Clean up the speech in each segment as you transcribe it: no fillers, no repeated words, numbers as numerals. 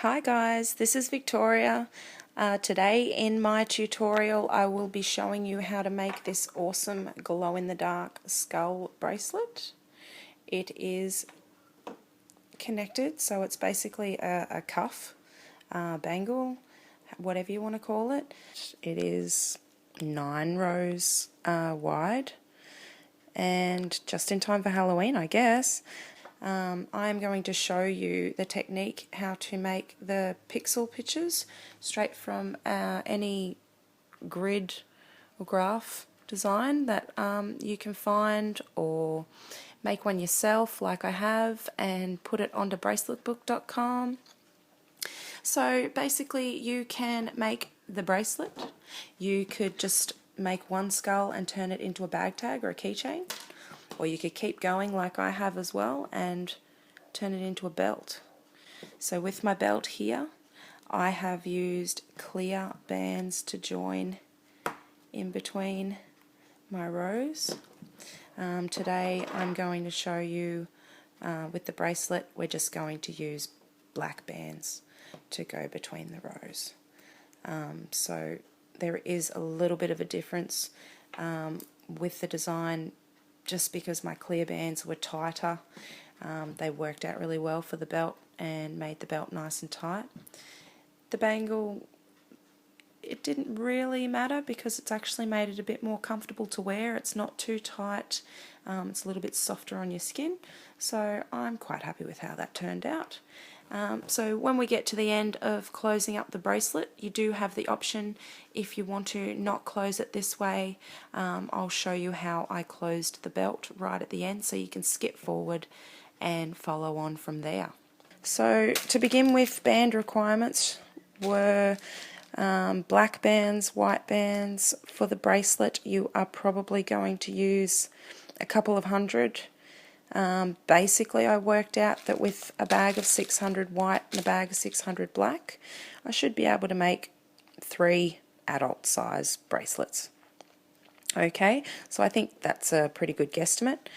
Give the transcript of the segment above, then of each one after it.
Hi guys, this is Victoria. Today in my tutorial I will be showing you how to make this awesome glow-in-the-dark skull bracelet. It is connected, so it's basically a cuff, bangle, whatever you want to call it. It is 9 rows wide and just in time for Halloween, I guess. I am going to show you the technique how to make the pixel pictures straight from any grid or graph design that you can find, or make one yourself like I have and put it onto braceletbook.com. So basically you can make the bracelet. You could just make one skull and turn it into a bag tag or a keychain. Or you could keep going like I have as well and turn it into a belt. So with my belt here, I have used clear bands to join in between my rows. Today I'm going to show you with the bracelet, we're just going to use black bands to go between the rows. So there is a little bit of a difference with the design. Just because my clear bands were tighter, they worked out really well for the belt and made the belt nice and tight. The bangle, it didn't really matter because it's actually made it a bit more comfortable to wear. It's not too tight, it's a little bit softer on your skin, so I'm quite happy with how that turned out. So when we get to the end of closing up the bracelet, you do have the option, if you want to not close it this way, I'll show you how I closed the belt right at the end, so you can skip forward and follow on from there. So to begin with, band requirements were black bands, white bands. For the bracelet you are probably going to use a couple of hundred. Basically I worked out that with a bag of 600 white and a bag of 600 black, I should be able to make 3 adult size bracelets. Okay, so I think that's a pretty good guesstimate.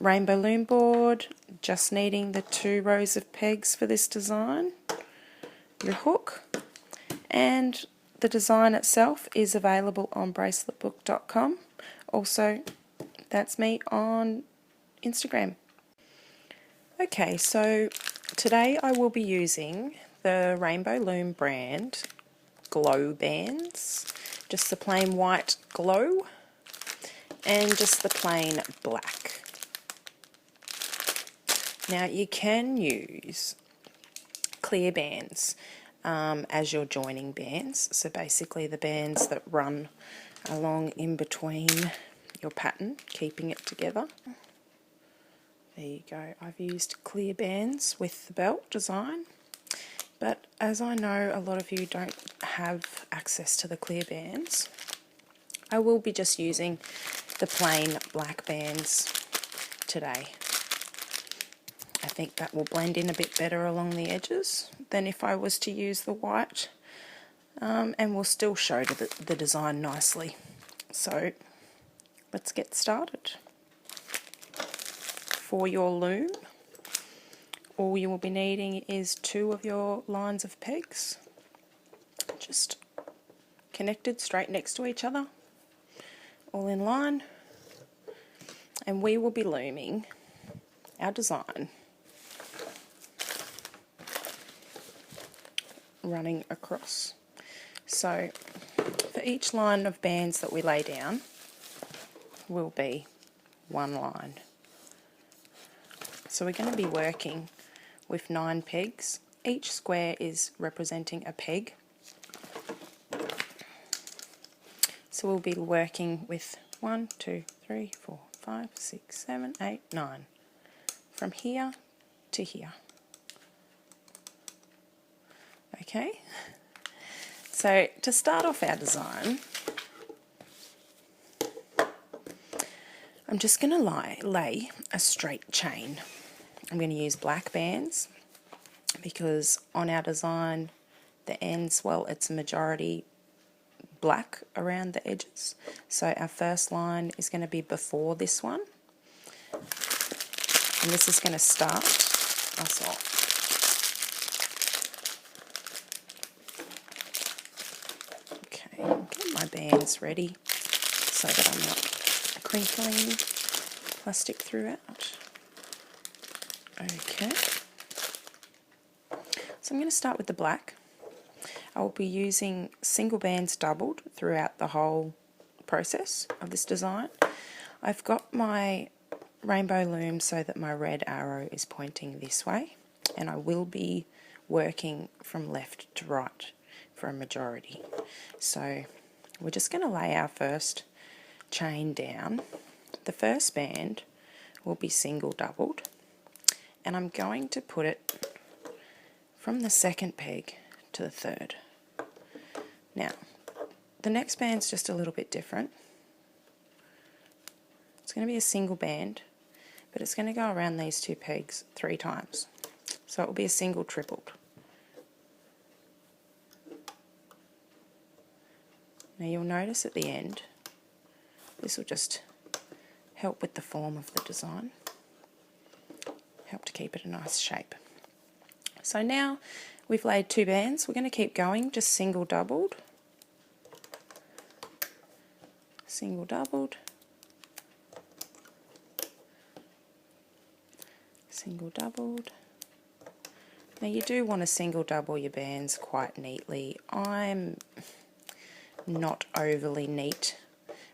Rainbow loom board, just needing the 2 rows of pegs for this design, your hook, and the design itself is available on braceletbook.com. Also, that's me on Instagram. Okay, so today I will be using the Rainbow Loom brand glow bands, just the plain white glow and just the plain black. Now you can use clear bands as your joining bands, so basically the bands that run along in between your pattern, keeping it together. There you go, I've used clear bands with the belt design, but as I know a lot of you don't have access to the clear bands, I will be just using the plain black bands today. I think that will blend in a bit better along the edges than if I was to use the white, and will still show the design nicely. So let's get started. For your loom, all you will be needing is 2 of your lines of pegs, just connected straight next to each other, all in line, and we will be looming our design running across. So for each line of bands that we lay down will be 1 line. So we're going to be working with 9 pegs. Each square is representing a peg. So we'll be working with 1, 2, 3, 4, 5, 6, 7, 8, 9. From here to here. Okay? So to start off our design, I'm just going to lay a straight chain. I'm going to use black bands because on our design the ends, well, it's a majority black around the edges. So our first line is going to be before this one, and this is going to start us off. bands ready so that I'm not crinkling plastic throughout. Okay, so I'm going to start with the black. I will be using single bands doubled throughout the whole process of this design. I've got my rainbow loom so that my red arrow is pointing this way, and I will be working from left to right for a majority. So we're just going to lay our first chain down. The first band will be single doubled, and I'm going to put it from the second peg to the third. Now, the next band's just a little bit different. It's going to be a single band, but it's going to go around these two pegs 3 times. So it will be a single tripled. Now you'll notice at the end, this will just help with the form of the design, help to keep it a nice shape. So now we've laid 2 bands, we're going to keep going, just single doubled, single doubled, single doubled. Now you do want to single double your bands quite neatly. I'm not overly neat,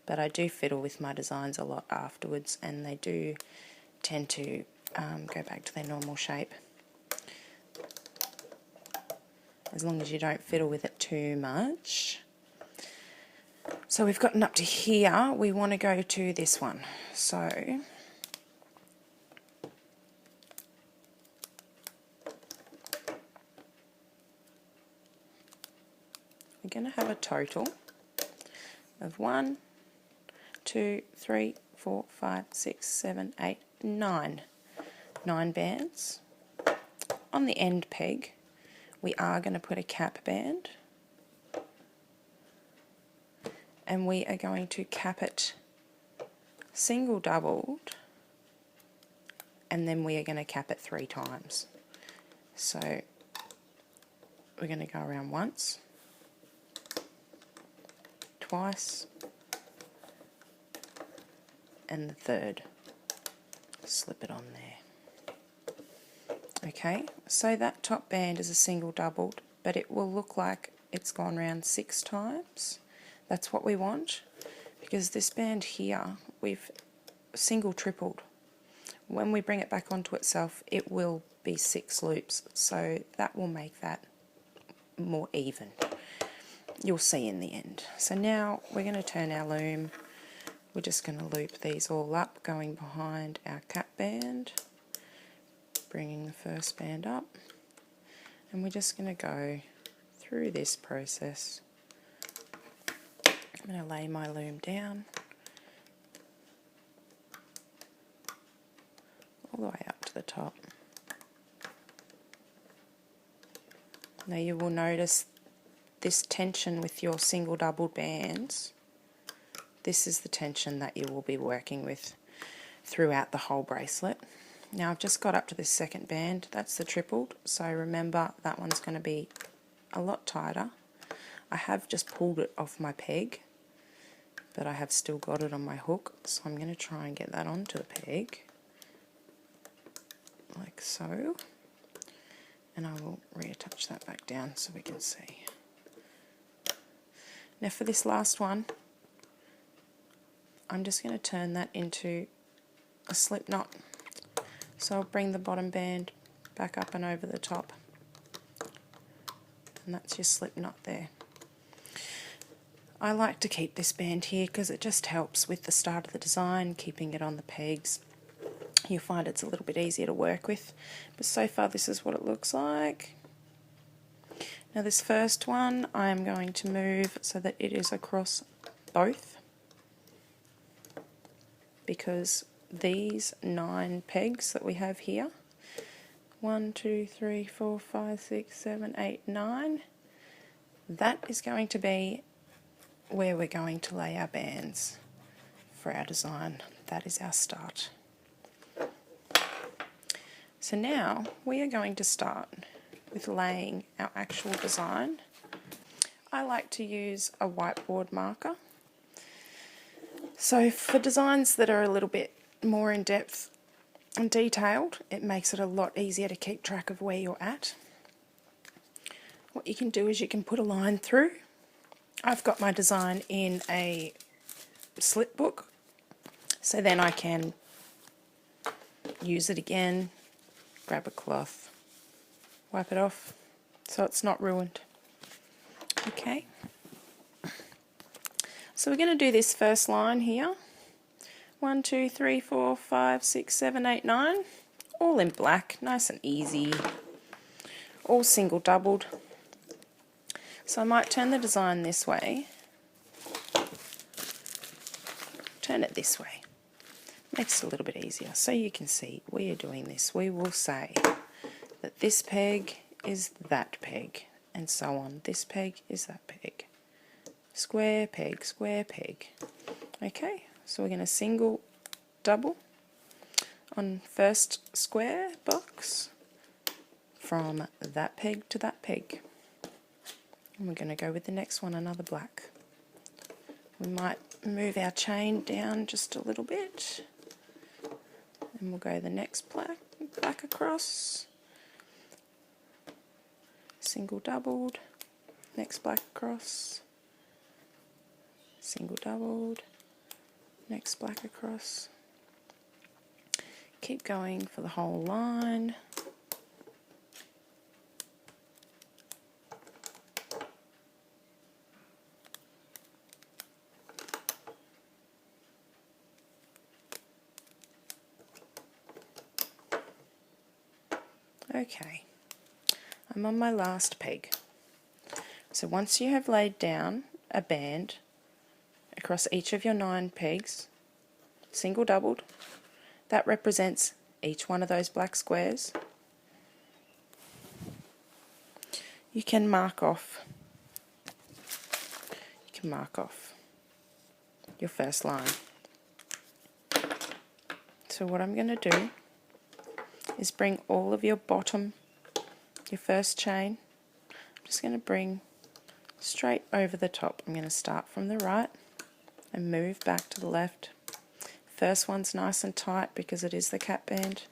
but I do fiddle with my designs a lot afterwards, and they do tend to go back to their normal shape. As long as you don't fiddle with it too much. So we've gotten up to here, we want to go to this one. So we're going to have a total of 1, 2, 3, 4, 5, 6, 7, 8, 9. 9 bands. On the end peg, we are going to put a cap band, and we are going to cap it single doubled, and then we are going to cap it 3 times. So we're going to go around once, twice, and the third. Slip it on there. Okay, so that top band is a single doubled, but it will look like it's gone round 6 times. That's what we want, because this band here we've single tripled. When we bring it back onto itself, it will be 6 loops, so that will make that more even. You'll see in the end. So now we're going to turn our loom. We're just going to loop these all up, going behind our cap band, bringing the first band up, and we're just going to go through this process. I'm going to lay my loom down all the way up to the top. Now you will notice this tension with your single doubled bands. This is the tension that you will be working with throughout the whole bracelet. Now I've just got up to this second band, that's the tripled, so remember that one's going to be a lot tighter. I have just pulled it off my peg, but I have still got it on my hook, so I'm going to try and get that onto the peg, like so, and I will reattach that back down so we can see. Now for this last one, I'm just going to turn that into a slip knot. So I'll bring the bottom band back up and over the top, and that's your slip knot there. I like to keep this band here because it just helps with the start of the design, keeping it on the pegs. You'll find it's a little bit easier to work with, but so far this is what it looks like. Now this first one I am going to move so that it is across both, because these 9 pegs that we have here, 1, 2, 3, 4, 5, 6, 7, 8, 9, that is going to be where we're going to lay our bands for our design. That is our start. So now we are going to start with laying our actual design. I like to use a whiteboard marker. So for designs that are a little bit more in depth and detailed, it makes it a lot easier to keep track of where you're at. What you can do is you can put a line through. I've got my design in a slip book, so then I can use it again, grab a cloth, wipe it off so it's not ruined. Okay, so we're going to do this first line here. 1, 2, 3, 4, 5, 6, 7, 8, 9, all in black, nice and easy, all single doubled. So I might turn the design this way, turn it this way, makes it a little bit easier. So you can see we are doing this. We will say that this peg is that peg, and so on. This peg is that peg. Square peg, square peg. Okay, so we're going to single double on first square box from that peg to that peg. And we're going to go with the next one, another black. We might move our chain down just a little bit, and we'll go the next black across, single doubled, next black across, single doubled, next black across. Keep going for the whole line. Okay, I'm on my last peg. So once you have laid down a band across each of your 9 pegs, single doubled, that represents each one of those black squares. You can mark off your first line. So what I'm going to do is bring all of your your first chain, I'm just going to bring straight over the top. I'm going to start from the right and move back to the left. First one's nice and tight because it is the cap band.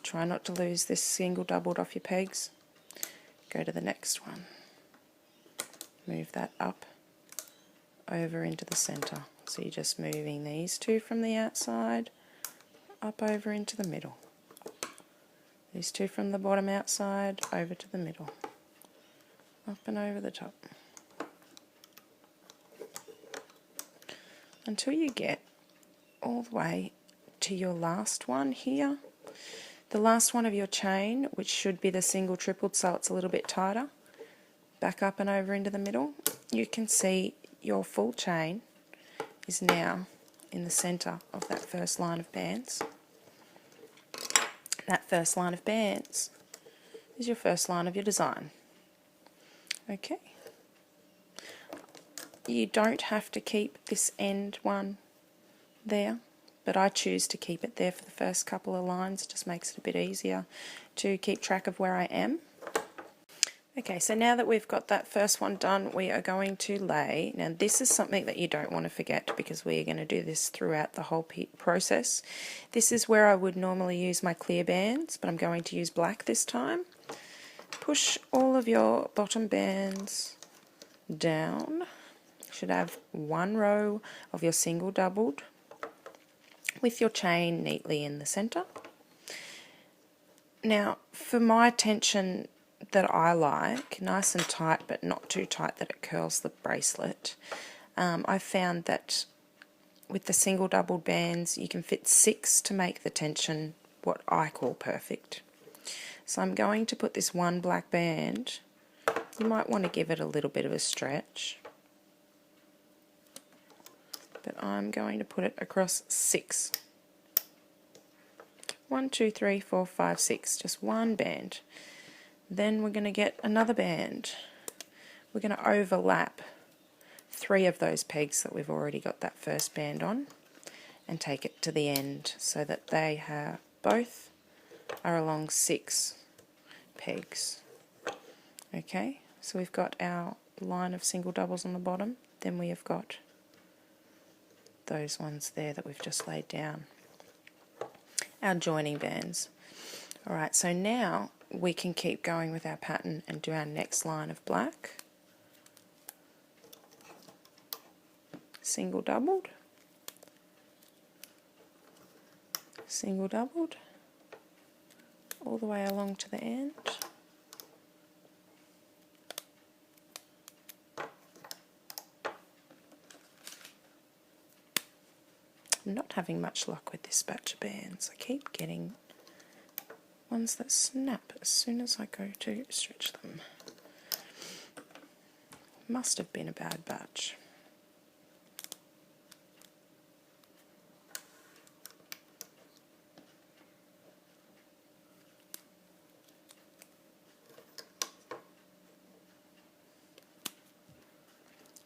Try not to lose this single doubled off your pegs. Go to the next one. Move that up over into the center. So you're just moving these two from the outside up over into the middle. These two from the bottom outside over to the middle, up and over the top, until you get all the way to your last one here, the last one of your chain, which should be the single tripled, so it's a little bit tighter. Back up and over into the middle. You can see your full chain is now in the center of that first line of bands. That first line of bands is your first line of your design. Okay. You don't have to keep this end one there, but I choose to keep it there for the first couple of lines. It just makes it a bit easier to keep track of where I am. Okay, so now that we've got that first one done, we are going to lay. Now this is something that you don't want to forget because we're going to do this throughout the whole process. This is where I would normally use my clear bands, but I'm going to use black this time. Push all of your bottom bands down. You should have one row of your single doubled with your chain neatly in the center. Now for my tension that I like, nice and tight but not too tight that it curls the bracelet, I found that with the single doubled bands you can fit 6 to make the tension what I call perfect. So I'm going to put this one black band, you might want to give it a little bit of a stretch, but I'm going to put it across 6. 1, 2, 3, 4, 5, 6, just one band. Then we're going to get another band. We're going to overlap 3 of those pegs that we've already got that first band on and take it to the end so that they both are along 6 pegs. Okay, so we've got our line of single doubles on the bottom, then we have got those ones there that we've just laid down, our joining bands. Alright, so now we can keep going with our pattern and do our next line of black, single doubled, single doubled, all the way along to the end. I'm not having much luck with this batch of bands. I keep getting ones that snap as soon as I go to stretch them. Must have been a bad batch.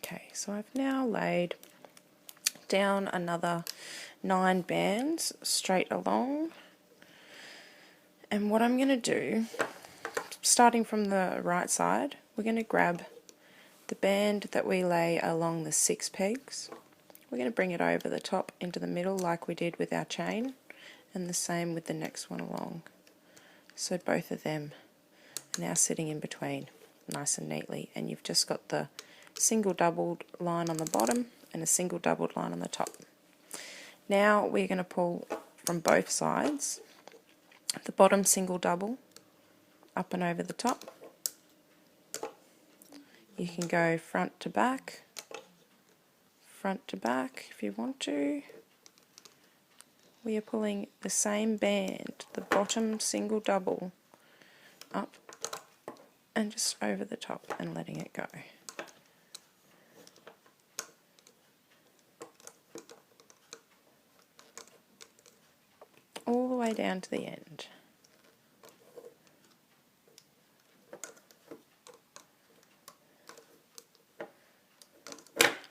Okay, so I've now laid down another 9 bands straight along, and what I'm going to do, starting from the right side, we're going to grab the band that we lay along the 6 pegs, we're going to bring it over the top into the middle like we did with our chain, and the same with the next one along. So both of them are now sitting in between nice and neatly, and you've just got the single doubled line on the bottom and a single doubled line on the top. Now we're going to pull from both sides the bottom single double up and over the top. You can go front to back if you want to. We are pulling the same band, the bottom single double, up and just over the top and letting it go. All the way down to the end.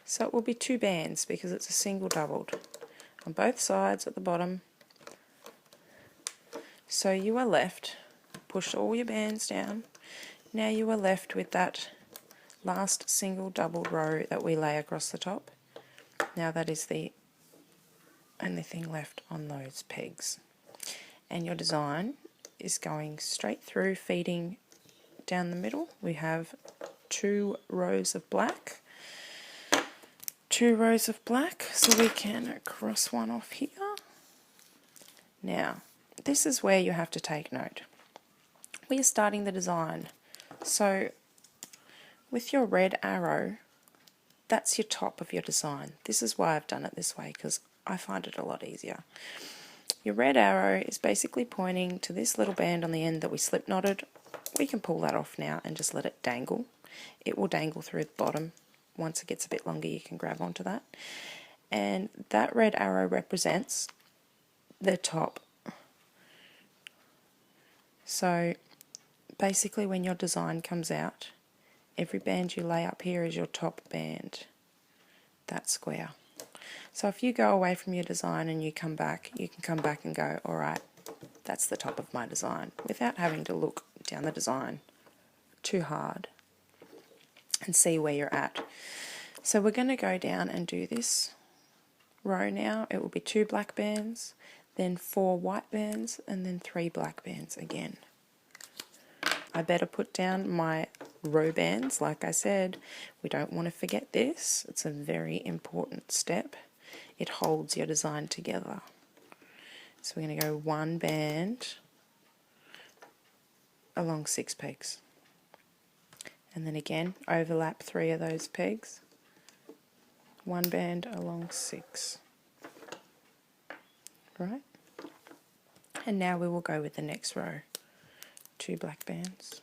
So it will be 2 bands because it's a single doubled on both sides at the bottom. So you are left, push all your bands down, now you are left with that last single doubled row that we lay across the top. Now that is the only thing left on those pegs. And your design is going straight through, feeding down the middle. We have 2 rows of black. 2 rows of black, so we can cross one off here. Now, this is where you have to take note. We are starting the design, so with your red arrow, that's your top of your design. This is why I've done it this way, because I find it a lot easier. Your red arrow is basically pointing to this little band on the end that we slip knotted. We can pull that off now and just let it dangle. It will dangle through the bottom. Once it gets a bit longer, you can grab onto that. And that red arrow represents the top. So basically when your design comes out, every band you lay up here is your top band, that square. So if you go away from your design and you come back, you can come back and go, alright, that's the top of my design, without having to look down the design too hard and see where you're at. So we're going to go down and do this row now. It will be 2 black bands, then 4 white bands, and then 3 black bands again. I better put down my row bands. Like I said, we don't want to forget this. It's a very important step. It holds your design together. So we're going to go 1 band along 6 pegs. And then again, overlap 3 of those pegs. 1 band along 6. Right? And now we will go with the next row. 2 black bands.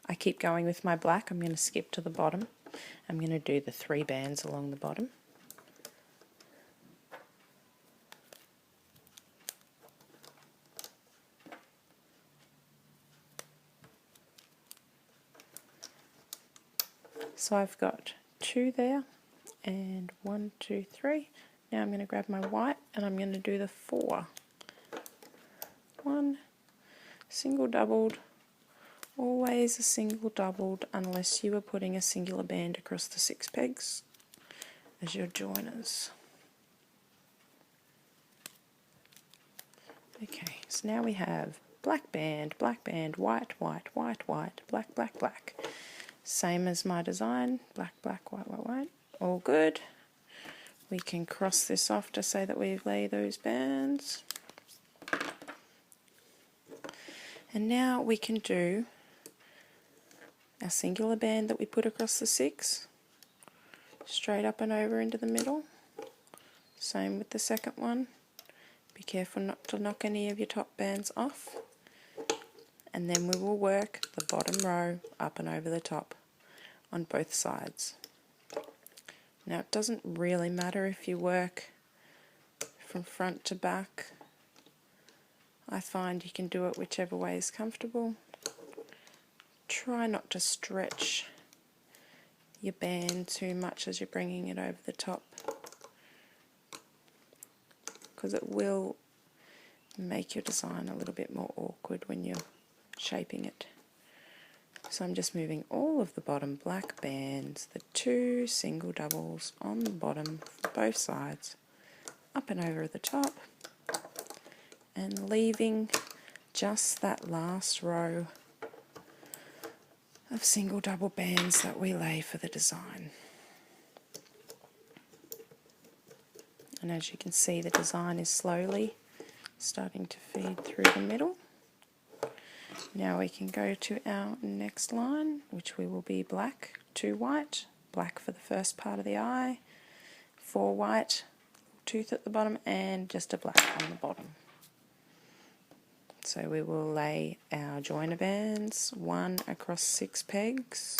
I keep going with my black. I'm going to skip to the bottom. I'm going to do the 3 bands along the bottom. So I've got 2 there, and 1, 2, 3, Now I'm going to grab my white and I'm going to do the 4. 1, single doubled, always a single doubled unless you are putting a singular band across the 6 pegs as your joiners. Okay, so now we have black band, white, white, white, white, black, black, black. Same as my design, black, black, white, white, white. All good. We can cross this off to say that we've laid those bands. And now we can do our singular band that we put across the 6, straight up and over into the middle. Same with the second one. Be careful not to knock any of your top bands off. And then we will work the bottom row up and over the top on both sides. Now it doesn't really matter if you work from front to back. I find you can do it whichever way is comfortable. Try not to stretch your band too much as you're bringing it over the top, because it will make your design a little bit more awkward when you're shaping it. So I'm just moving all of the bottom black bands, the 2 single doubles on the bottom for both sides, up and over the top, and leaving just that last row of single double bands that we lay for the design. And as you can see, the design is slowly starting to feed through the middle. Now we can go to our next line, which we will be black, 2 white, black for the first part of the eye, 4 white, tooth at the bottom, and just a black on the bottom. So we will lay our joiner bands, 1 across 6 pegs,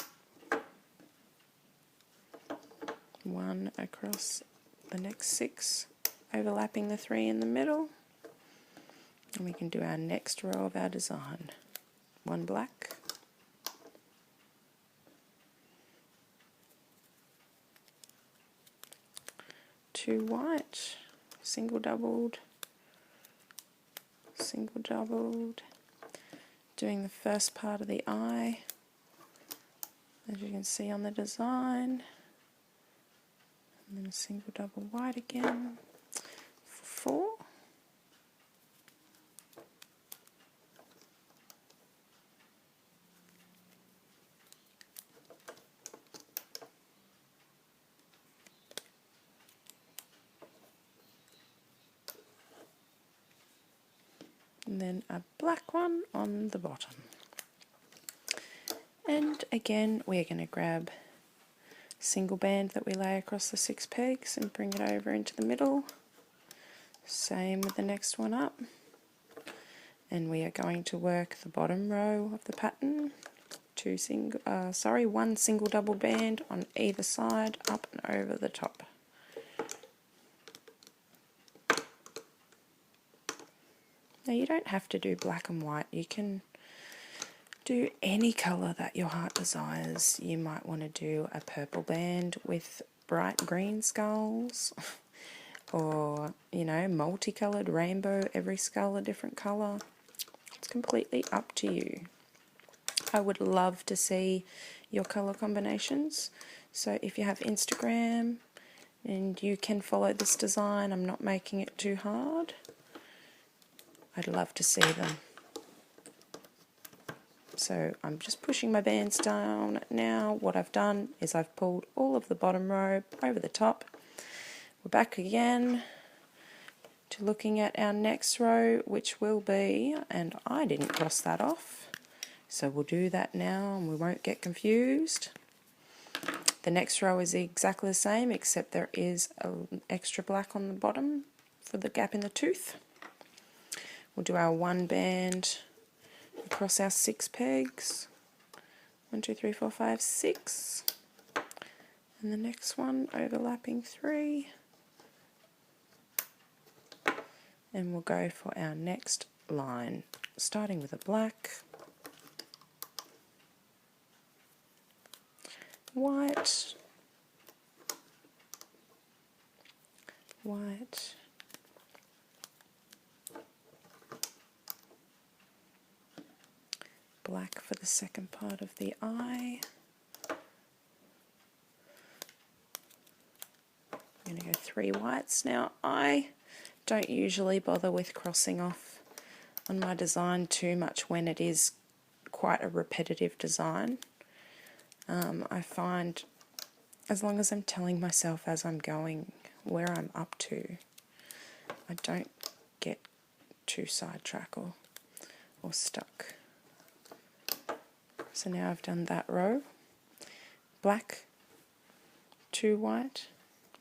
1 across the next 6, overlapping the 3 in the middle, and we can do our next row of our design. 1 black, 2 white, single doubled, doing the first part of the eye, as you can see on the design, and then a single double white again for 4. And then a black one on the bottom. And again, we're going to grab a single band that we lay across the 6 pegs and bring it over into the middle. Same with the next one up. And we are going to work the bottom row of the pattern. 1 single double band on either side, up and over the top. Now you don't have to do black and white, you can do any colour that your heart desires. You might want to do a purple band with bright green skulls, or, you know, multicoloured rainbow, every skull a different colour. It's completely up to you. I would love to see your colour combinations, so if you have Instagram and you can follow this design, I'm not making it too hard, I'd love to see them. So I'm just pushing my bands down now. What I've done is I've pulled all of the bottom row over the top. We're back again to looking at our next row, which will be, and I didn't cross that off, so we'll do that now and we won't get confused. The next row is exactly the same, except there is an extra black on the bottom for the gap in the tooth. We'll do our 1 band across our 6 pegs. 1, 2, 3, 4, 5, 6. And the next one overlapping 3. And we'll go for our next line, starting with a black, white, white, black for the second part of the eye. I'm going to go 3 whites. Now I don't usually bother with crossing off on my design too much when it is quite a repetitive design. I find as long as I'm telling myself as I'm going where I'm up to, I don't get too sidetracked or stuck. So now I've done that row. Black, 2 white,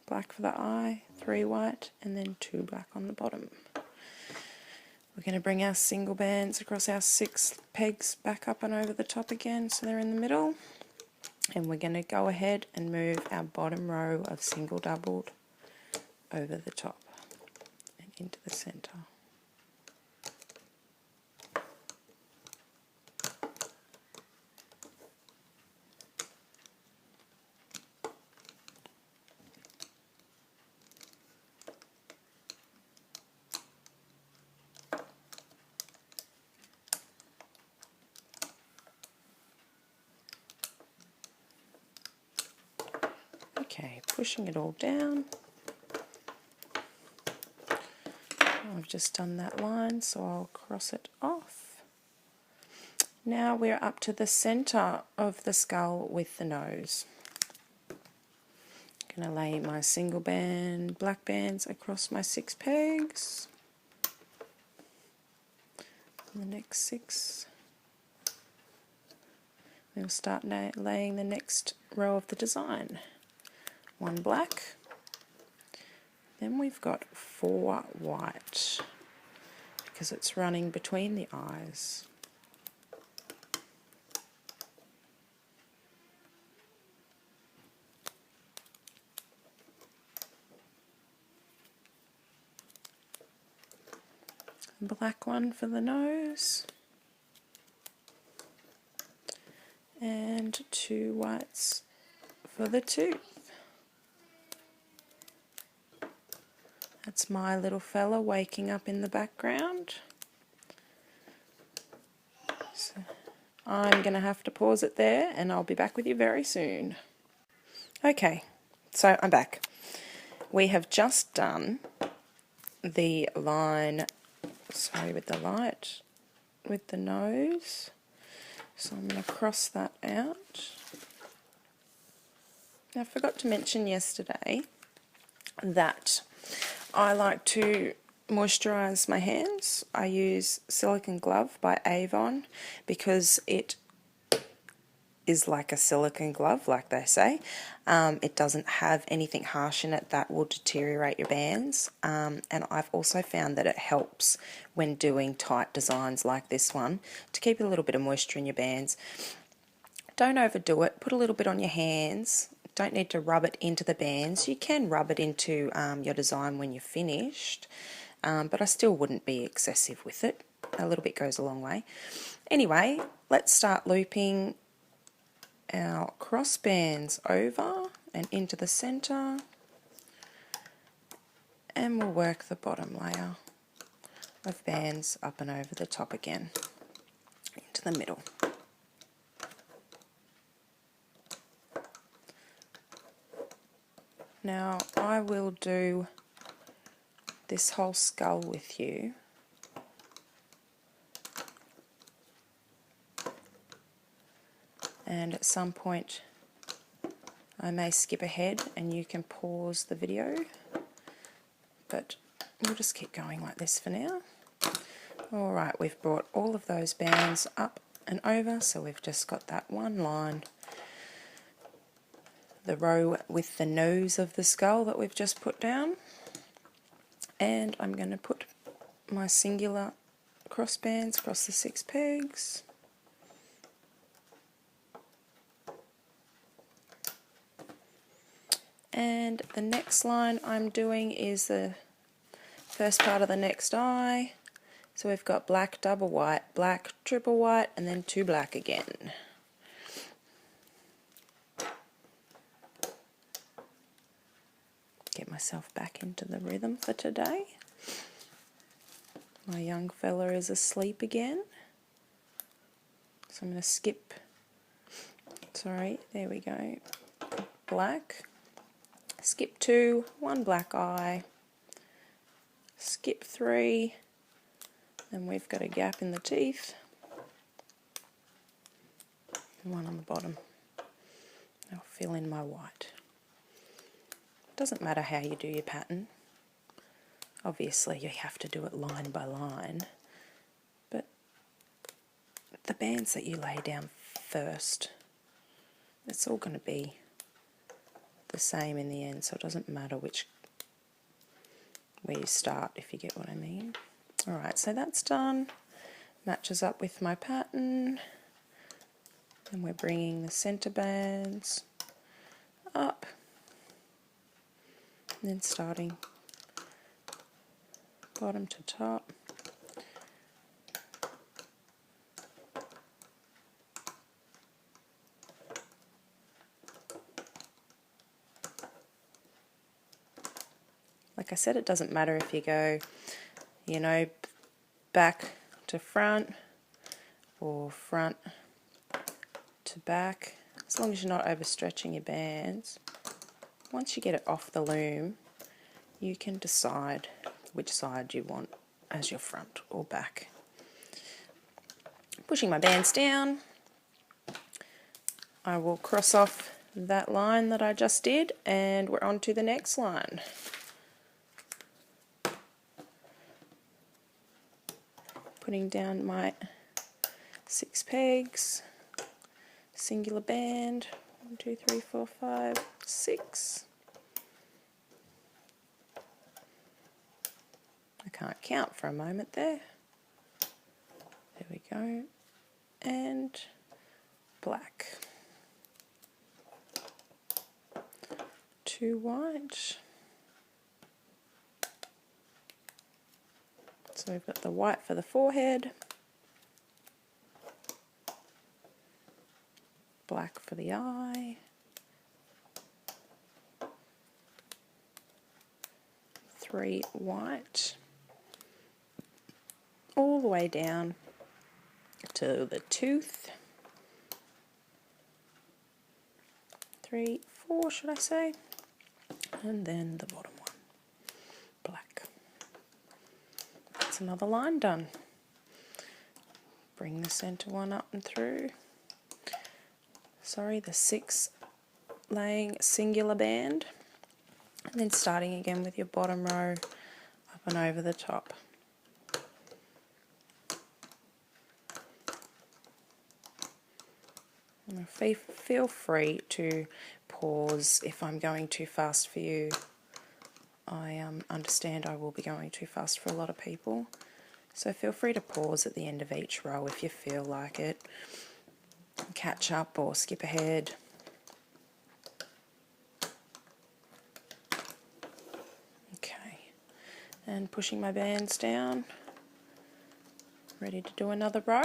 black for the eye, 3 white, and then 2 black on the bottom. We're going to bring our single bands across our 6 pegs back up and over the top again so they're in the middle. And we're going to go ahead and move our bottom row of single doubled over the top and into the center. Okay, pushing it all down. I've just done that line, so I'll cross it off. Now we're up to the center of the skull with the nose. I'm going to lay my single band, black bands across my 6 pegs. And the next 6. We'll start laying the next row of the design. 1 black, then we've got 4 white because it's running between the eyes. Black one for the nose and 2 whites for the tooth. That's my little fella waking up in the background. So I'm going to have to pause it there and I'll be back with you very soon. Okay, so I'm back. We have just done the line, sorry, with the light, with the nose. So I'm going to cross that out. Now I forgot to mention yesterday that I like to moisturise my hands. I use Silicone Glove by Avon because it is like a silicone glove, like they say. It doesn't have anything harsh in it that will deteriorate your bands. And I've also found that it helps when doing tight designs like this one to keep a little bit of moisture in your bands. Don't overdo it. Put a little bit on your hands. Don't need to rub it into the bands. You can rub it into your design when you're finished, but I still wouldn't be excessive with it. A little bit goes a long way. Anyway, let's start looping our cross bands over and into the center, and we'll work the bottom layer of bands up and over the top again into the middle. Now I will do this whole skull with you. And at some point I may skip ahead and you can pause the video, but we'll just keep going like this for now. Alright, we've brought all of those bands up and over, so we've just got that one line, the row with the nose of the skull that we've just put down, and I'm going to put my singular cross bands across the 6 pegs. And the next line I'm doing is the first part of the next eye. So we've got black, double white, black, triple white, and then 2 black again. Get myself back into the rhythm for today. My young fella is asleep again. So I'm going to skip, sorry, there we go, black, skip 2, 1 black eye, skip 3, and we've got a gap in the teeth, and 1 on the bottom. I'll fill in my white. Doesn't matter how you do your pattern. Obviously you have to do it line by line, but the bands that you lay down first, it's all going to be the same in the end, so it doesn't matter where you start, if you get what I mean. Alright, so that's done. Matches up with my pattern. And we're bringing the centre bands up. And then starting bottom to top. Like I said, it doesn't matter if you go, you know, back to front or front to back, as long as you're not overstretching your bands. Once you get it off the loom, you can decide which side you want as your front or back. Pushing my bands down, I will cross off that line that I just did, and we're on to the next line. Putting down my 6 pegs, singular band, 1, 2, 3, 4, 5, 6. I can't count for a moment there. There we go. And black. 2 white. So we've got the white for the forehead, black for the eye, 3 white, all the way down to the tooth, 3, 4 should I say, and then the bottom one, black. That's another line done. Bring the centre one up and through. Sorry, the 6 laying singular band, and then starting again with your bottom row up and over the top. And feel free to pause if I'm going too fast for you. I understand I will be going too fast for a lot of people, so feel free to pause at the end of each row if you feel like it. Catch up or skip ahead. Okay, and pushing my bands down, ready to do another row.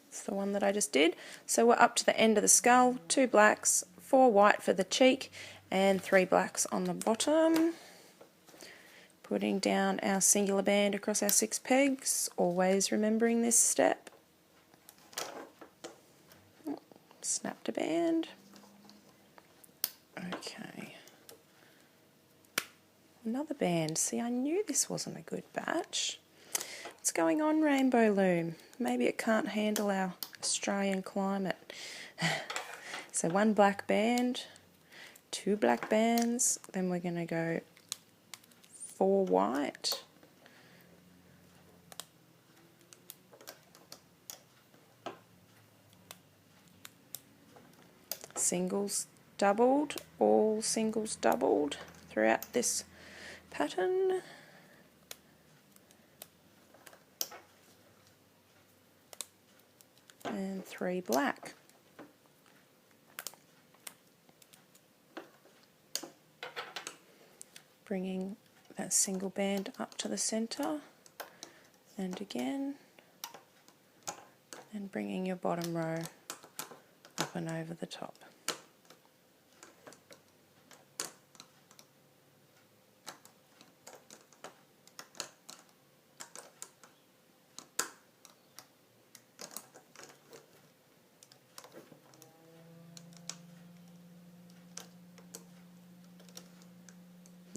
It's the one that I just did. So we're up to the end of the skull, 2 blacks, 4 white for the cheek, and 3 blacks on the bottom. Putting down our singular band across our 6 pegs, always remembering this step. Snapped a band. Okay. Another band. See, I knew this wasn't a good batch. What's going on, Rainbow Loom? Maybe it can't handle our Australian climate. So 1 black band, 2 black bands, then we're going to go 4 white, singles doubled, all singles doubled throughout this pattern. And 3 black. Bringing that single band up to the center, and again, and bringing your bottom row up and over the top.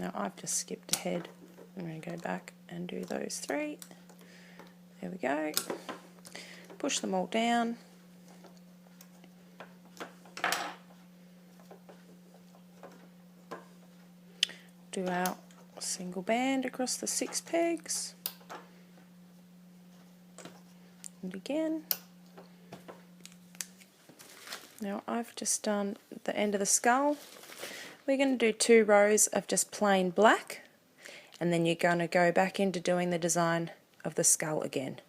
Now I've just skipped ahead. I'm going to go back and do those 3. There we go. Push them all down. Do our single band across the 6 pegs. And again. Now I've just done the end of the skull. We're going to do 2 rows of just plain black, and then you're going to go back into doing the design of the skull again.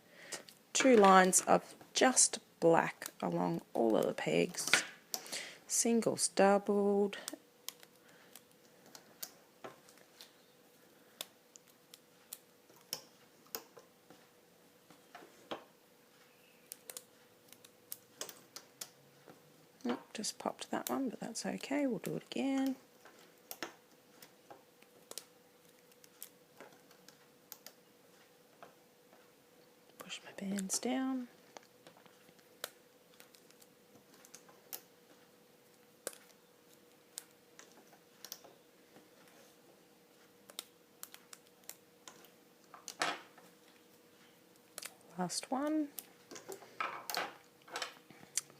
2 lines of just black along all of the pegs. Singles, doubled. Oh, just popped that one, but that's okay, we'll do it again. Push my bands down. Last one.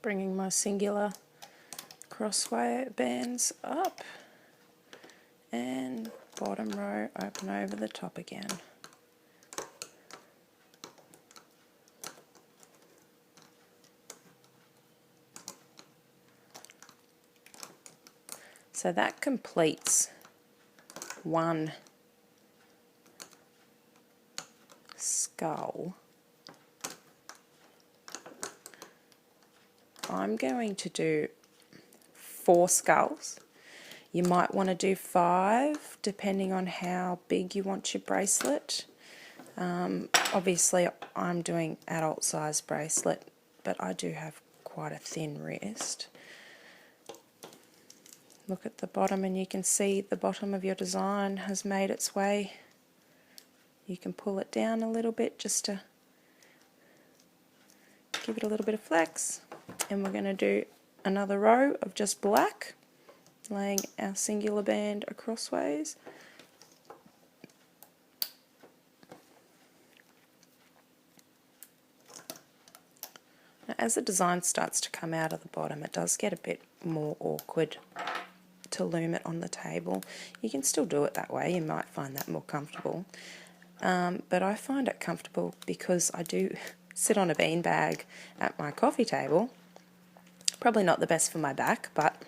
Bringing my singular crossway bands up, and bottom row open over the top again. So that completes one skull. I'm going to do 4 skulls. You might want to do 5 depending on how big you want your bracelet. Obviously I'm doing adult size bracelet, but I do have quite a thin wrist. Look at the bottom and you can see the bottom of your design has made its way. You can pull it down a little bit just to give it a little bit of flex. And we're going to do another row of just black, laying our singular band acrossways. Now, as the design starts to come out of the bottom, it does get a bit more awkward to loom it on the table. You can still do it that way, you might find that more comfortable. But I find it comfortable because I do sit on a beanbag at my coffee table. Probably not the best for my back, but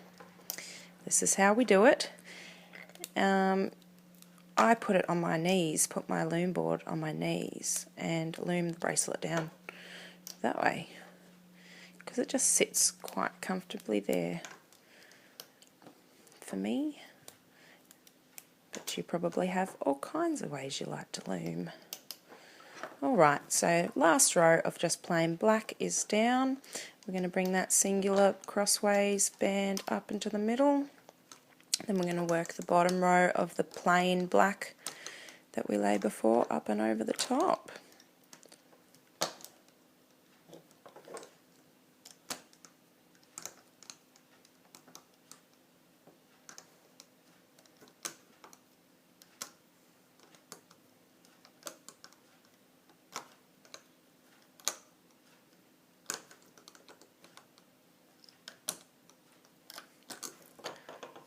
this is how we do it. I put it on my knees, put my loom board on my knees and loom the bracelet down that way, because it just sits quite comfortably there for me. But you probably have all kinds of ways you like to loom. Alright, so last row of just plain black is down. We're going to bring that singular crossways band up into the middle. Then we're going to work the bottom row of the plain black that we laid before up and over the top.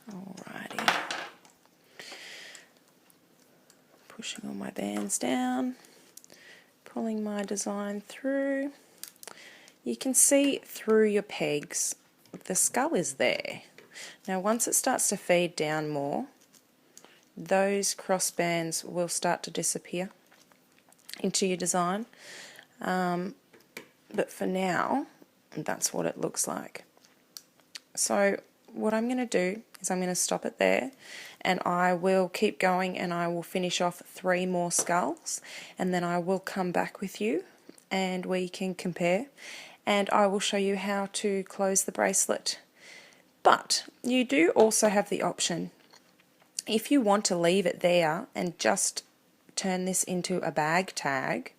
Alrighty. Pushing all my bands down, pulling my design through. You can see through your pegs, the skull is there. Now once it starts to feed down more, those cross bands will start to disappear into your design. But for now, that's what it looks like. So what I'm going to do is I'm going to stop it there, and I will keep going and I will finish off 3 more skulls, and then I will come back with you and we can compare, and I will show you how to close the bracelet. But you do also have the option, if you want to leave it there and just turn this into a bag tag,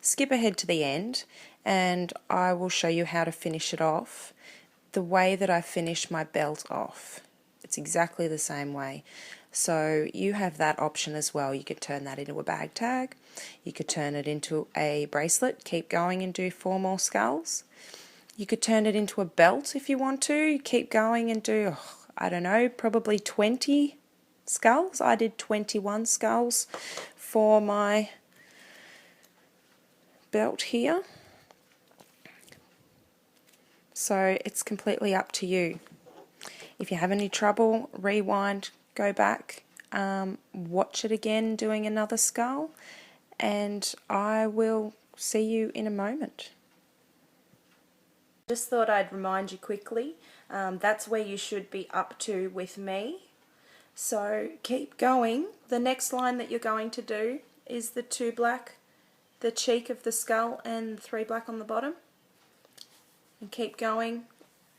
skip ahead to the end and I will show you how to finish it off the way that I finish my belt off. It's exactly the same way. So you have that option as well. You could turn that into a bag tag. You could turn it into a bracelet, keep going and do 4 more skulls. You could turn it into a belt if you want to. Keep going and do, I don't know, probably 20 skulls. I did 21 skulls for my belt here. So it's completely up to you. If you have any trouble, rewind, go back, watch it again doing another skull, and I will see you in a moment. Just thought I'd remind you quickly, that's where you should be up to with me. So keep going. The next line that you're going to do is the 2 black, the cheek of the skull, and 3 black on the bottom. And keep going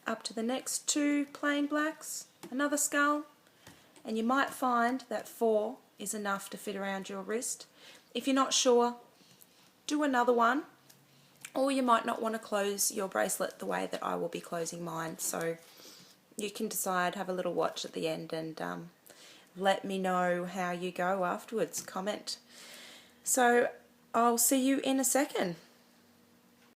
up to the next 2 plain blacks, another skull, and you might find that 4 is enough to fit around your wrist. If you're not sure, do another one, or you might not want to close your bracelet the way that I will be closing mine, so you can decide, have a little watch at the end, and let me know how you go afterwards. Comment. So I'll see you in a second.